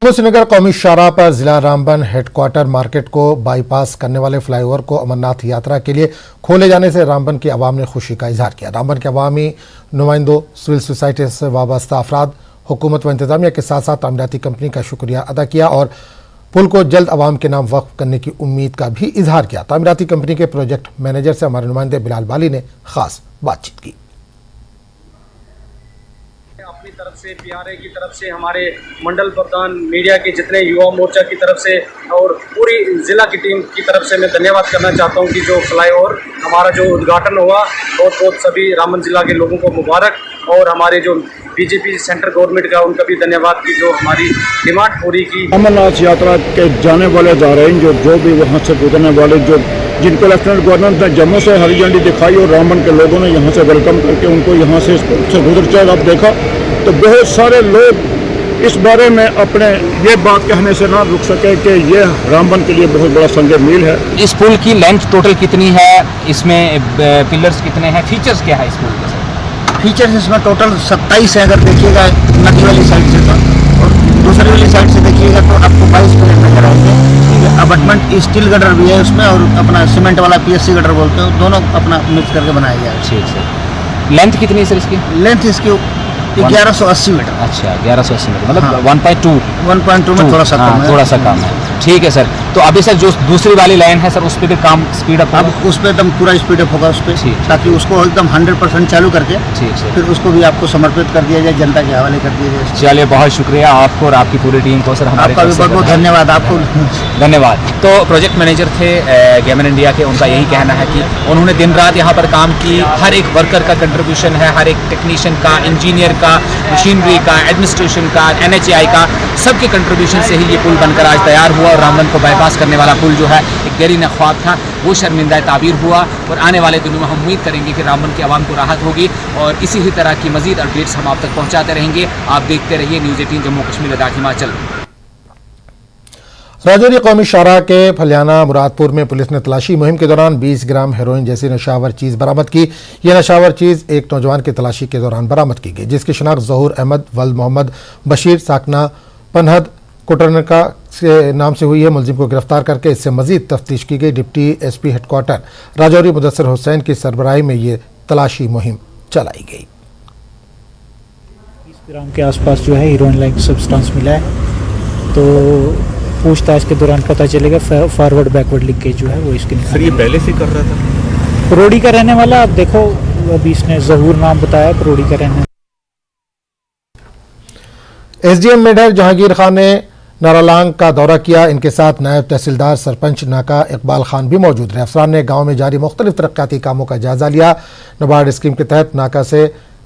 श्रीनगर कौमी शाहराह पर जिला रामबन हेडक्वार्टर मार्केट को बाईपास करने वाले फ्लाईओवर को अमरनाथ यात्रा के लिए खोले जाने से रामबन की आवाम ने खुशी का इजहार किया। रामबन के अवामी नुमाइंदों, सिविल सोसाइटी से वाबस्ता अफराद, हुकूमत व इंतजामिया के साथ साथ तामीराती कंपनी का शुक्रिया अदा किया और पुल को जल्द अवाम के नाम वक्फ करने की उम्मीद का भी इजहार किया। तामीराती कंपनी के प्रोजेक्ट मैनेजर से हमारे नुमाइंदे बिलाल बाली ने खास बातचीत की। अपनी तरफ से पीआरए की तरफ से, हमारे मंडल प्रधान, मीडिया के जितने युवा मोर्चा की तरफ से और पूरी जिला की टीम की तरफ से मैं धन्यवाद करना चाहता हूं कि जो फ्लाईओवर हमारा जो उद्घाटन हुआ, बहुत सभी रामबन जिला के लोगों को मुबारक। और हमारे जो बीजेपी सेंट्रल गवर्नमेंट का उनका भी धन्यवाद कि जो हमारी डिमांड पूरी की। अमरनाथ यात्रा के जाने वाले ज़ायरीन जो भी वहाँ से गुजरने वाले जिनको लेफ्टिनेंट गवर्नर ने जम्मू से हरी झंडी दिखाई और रामबन के लोगों ने यहाँ से वेलकम करके उनको यहाँ से गुजर जाएगा। आप देखा तो बहुत सारे लोग इस बारे में अपने ये बात कहने से ना रुक सके कि ये रामबन के लिए बहुत बड़ा संग मील है। इस पुल की लेंथ टोटल कितनी है, इसमें पिलर्स कितने हैं, फीचर्स क्या है इस पुल के? फीचर्स इसमें टोटल 27 है। अगर देखिएगा नदी वाली साइड से तो, और दूसरी वाली साइड से देखिएगा तो आपको 22 पिलर नजर आएंगे। ठीक है, अबटमेंट स्टील गटर भी है उसमें और अपना सीमेंट वाला PSC गटर बोलते हैं, दोनों अपना मिक्स करके बनाया गया है। ठीक सर। लेंथ कितनी है सर इसकी? लेंथ इसकी 1180 मीटर। अच्छा, 1180 मीटर, मतलब 1.2 में थोड़ा सा कम है। ठीक है सर। तो अभी सर जो दूसरी वाली लाइन है सर, उस पर भी काम स्पीड अप, अब उस पर एकदम पूरा स्पीड अप होगा उस पर, ताकि उसको एकदम 100% चालू करके फिर उसको भी आपको समर्पित कर दिया जाए, जनता के हवाले कर दिया जाए। चलिए, बहुत शुक्रिया आपको और आपकी पूरी टीम को सर। आपका भी बहुत बहुत धन्यवाद। आपको धन्यवाद। तो प्रोजेक्ट मैनेजर थे गेमन इंडिया के, उनका यही कहना है कि उन्होंने दिन रात यहाँ पर काम की। हर एक वर्कर का कंट्रीब्यूशन है, हर एक टेक्नीशियन का, इंजीनियर का, मशीनरी का, एडमिनिस्ट्रेशन का, NHAI का, सबके कंट्रीब्यूशन से ही ये पुल बनकर आज तैयार हुआ। और रामबन को बाईपास करने वाला पुल जो है एक देरीन ख्वाब था, वो शर्मिंदा ताबीर हुआ। और आने वाले दिनों में हम उम्मीद करेंगे कि रामबन के आवाम को राहत होगी और इसी ही तरह की मजीद अपडेट्स हम आप तक पहुँचाते रहेंगे। आप देखते रहिए न्यूज़ 18 जम्मू कश्मीर लद्दाख हिमाचल। राजौरी कौमी शाहराह के फलियाना मुरादपुर में पुलिस ने तलाशी मुहिम के दौरान 20 ग्राम हेरोइन जैसी नशावर चीज़ बरामद की। यह नशावर चीज़ एक नौजवान की तलाशी के दौरान बरामद की गई, जिसकी शिनाख्त ज़हूर अहमद वल्द मोहम्मद बशीर साकना पनहद कोटरनका के नाम से हुई है। मुलजिम को गिरफ्तार करके इससे मजीद तफ्तीश की गई। Deputy SP headquarter Rajouri Mudassir Hussain की सरबराही में ये तलाशी मुहिम चलाई गई। 20 ग्राम के आसपास जो है हीरोइन लाइक सब्सटेंस मिला है, तो पूछताछ के दौरान पता चलेगा। फॉरवर्ड बैकवर्ड लिंकेज जो है वो इसके सर ये पहले से कर रहा था? परोड़ी का रहने वाला। अब देखो, अभी इसने ज़हूर नाम बताया, परोड़ी का रहने। SDM मेढर जहांगीर खान ने नारालांग का दौरा किया। इनके साथ नायब तहसीलदार सरपंच नाका इकबाल खान भी मौजूद रहे। अफसरान ने गाँव में जारी मुख्तलिफ तरक्याती कामों का जायजा लिया। नाबार्ड स्कीम के तहत नाका से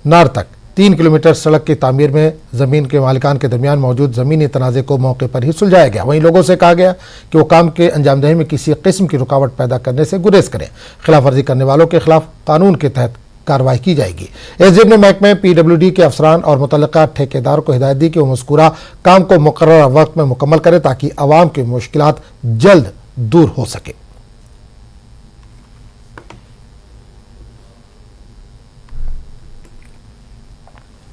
नार तक 3 किलोमीटर सड़क की तामीर में ज़मीन के मालिकान के दरमियान मौजूद ज़मीनी तनाज़े को मौके पर ही सुलझाया गया। वहीं लोगों से कहा गया कि वो काम के अंजामदही में किसी किस्म की रुकावट पैदा करने से गुरेज करें। खिलाफ वर्जी करने वालों के खिलाफ कानून के तहत कार्रवाई की जाएगी। SDM ने महकमे PWD के अफसरान और मुतल्लिका ठेकेदार को हिदायत दी कि वो मज़कूरा काम को मुकर्रर वक्त में मुकम्मल करें ताकि आवाम की मुश्किलात जल्द दूर हो सके।